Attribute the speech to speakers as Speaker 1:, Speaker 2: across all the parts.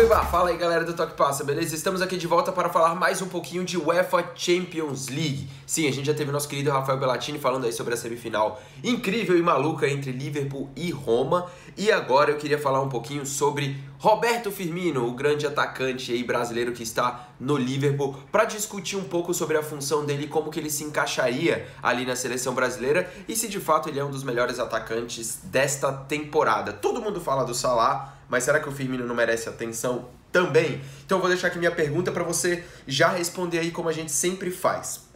Speaker 1: Oiba, fala aí galera do Toque Passa, beleza? Estamos aqui de volta para falar mais um pouquinho de UEFA Champions League. Sim, a gente já teve nosso querido Rafael Bellatini falando aí sobre a semifinal incrível e maluca entre Liverpool e Roma. E agora eu queria falar um pouquinho sobre Roberto Firmino, o grande atacante aí brasileiro que está no Liverpool, para discutir um pouco sobre a função dele e como que ele se encaixaria ali na seleção brasileira e se de fato ele é um dos melhores atacantes desta temporada. Todo mundo fala do Salah, mas será que o Firmino não merece atenção também? Então eu vou deixar aqui minha pergunta para você já responder aí como a gente sempre faz.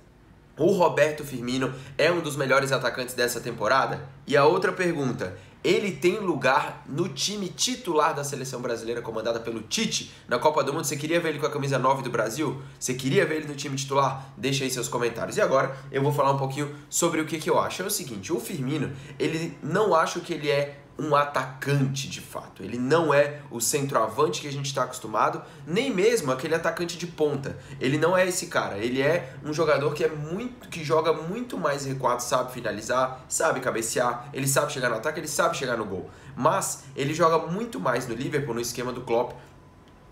Speaker 1: O Roberto Firmino é um dos melhores atacantes dessa temporada? E a outra pergunta, ele tem lugar no time titular da seleção brasileira comandada pelo Tite na Copa do Mundo? Você queria ver ele com a camisa 9 do Brasil? Você queria ver ele no time titular? Deixa aí seus comentários. E agora eu vou falar um pouquinho sobre o que eu acho. É o seguinte, o Firmino, ele não acho que ele é um atacante de fato, ele não é o centroavante que a gente está acostumado, nem mesmo aquele atacante de ponta, ele não é esse cara, ele é um jogador que joga muito mais recuado, sabe finalizar, sabe cabecear, ele sabe chegar no ataque, ele sabe chegar no gol, mas ele joga muito mais no Liverpool, no esquema do Klopp,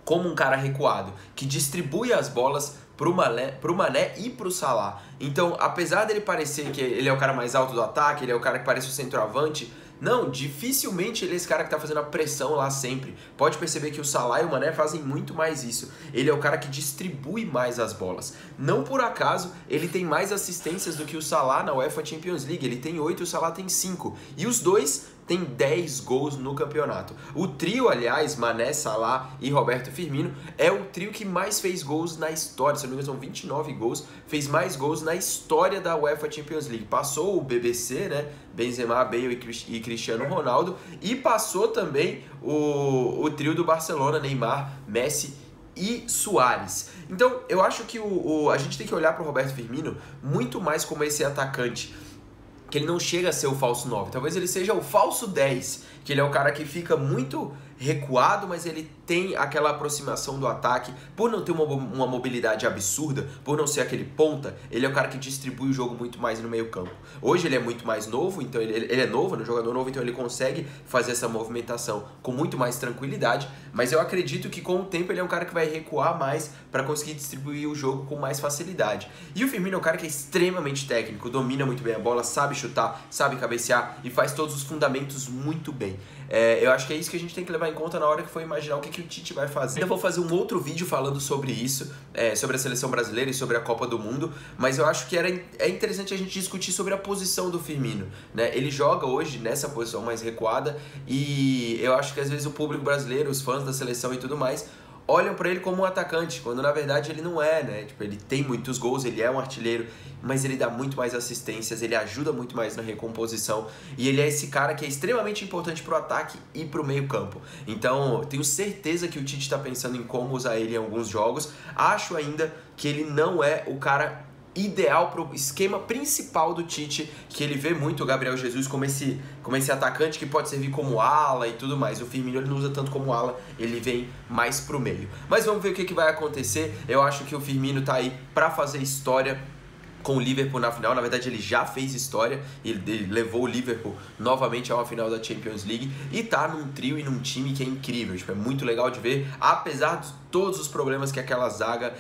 Speaker 1: como um cara recuado, que distribui as bolas pro Mané e pro Salah. Então, apesar dele parecer que ele é o cara mais alto do ataque, ele é o cara que parece o centroavante, não, dificilmente ele é esse cara que tá fazendo a pressão lá sempre. Pode perceber que o Salah e o Mané fazem muito mais isso. Ele é o cara que distribui mais as bolas. Não por acaso, ele tem mais assistências do que o Salah na UEFA Champions League. Ele tem 8 e o Salah tem 5. E os dois tem 10 gols no campeonato. O trio, aliás, Mané, Salah e Roberto Firmino, é o trio que mais fez gols na história. Se não me engano, são 29 gols. Fez mais gols na história da UEFA Champions League. Passou o BBC, né? Benzema, Bale e Cristiano Ronaldo. E passou também o trio do Barcelona, Neymar, Messi e Suárez. Então, eu acho que a gente tem que olhar para o Roberto Firmino muito mais como esse atacante que ele não chega a ser o falso 9, talvez ele seja o falso 10, que ele é o cara que fica muito recuado, mas ele tem aquela aproximação do ataque, por não ter uma mobilidade absurda, por não ser aquele ponta, ele é o cara que distribui o jogo muito mais no meio campo. Hoje ele é muito mais novo, então ele é novo, um jogador novo, então ele consegue fazer essa movimentação com muito mais tranquilidade, mas eu acredito que com o tempo ele é um cara que vai recuar mais para conseguir distribuir o jogo com mais facilidade. E o Firmino é um cara que é extremamente técnico, domina muito bem a bola, sabe chutar, sabe cabecear e faz todos os fundamentos muito bem. Eu acho que é isso que a gente tem que levar em conta na hora que for imaginar o que o Tite vai fazer. Eu vou fazer um outro vídeo falando sobre isso, sobre a seleção brasileira e sobre a Copa do Mundo, mas eu acho que é interessante a gente discutir sobre a posição do Firmino, né? Ele joga hoje nessa posição mais recuada e eu acho que às vezes o público brasileiro, os fãs da seleção e tudo mais, olham para ele como um atacante, quando na verdade ele não é, né? Tipo, ele tem muitos gols, ele é um artilheiro, mas ele dá muito mais assistências, ele ajuda muito mais na recomposição e ele é esse cara que é extremamente importante pro ataque e pro meio campo. Então, tenho certeza que o Tite está pensando em como usar ele em alguns jogos. Acho ainda que ele não é o cara ideal para o esquema principal do Tite, que ele vê muito o Gabriel Jesus como esse atacante que pode servir como ala e tudo mais. O Firmino ele não usa tanto como ala, ele vem mais pro meio. Mas vamos ver o que vai acontecer. Eu acho que o Firmino tá aí para fazer história com o Liverpool na final. Na verdade ele já fez história, ele levou o Liverpool novamente a uma final da Champions League e tá num trio e num time que é incrível, tipo, é muito legal de ver, apesar de todos os problemas que aquela zaga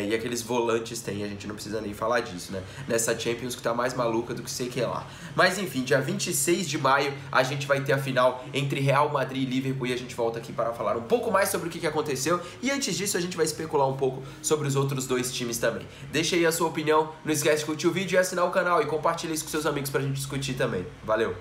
Speaker 1: e aqueles volantes têm, a gente não precisa nem falar disso, né, nessa Champions que tá mais maluca do que sei que lá. Mas enfim, dia 26 de maio a gente vai ter a final entre Real Madrid e Liverpool e a gente volta aqui para falar um pouco mais sobre o que aconteceu e antes disso a gente vai especular um pouco sobre os outros dois times também. Deixa aí a sua opinião, não esquece de curtir o vídeo e assinar o canal e compartilha isso com seus amigos pra gente discutir também. Valeu!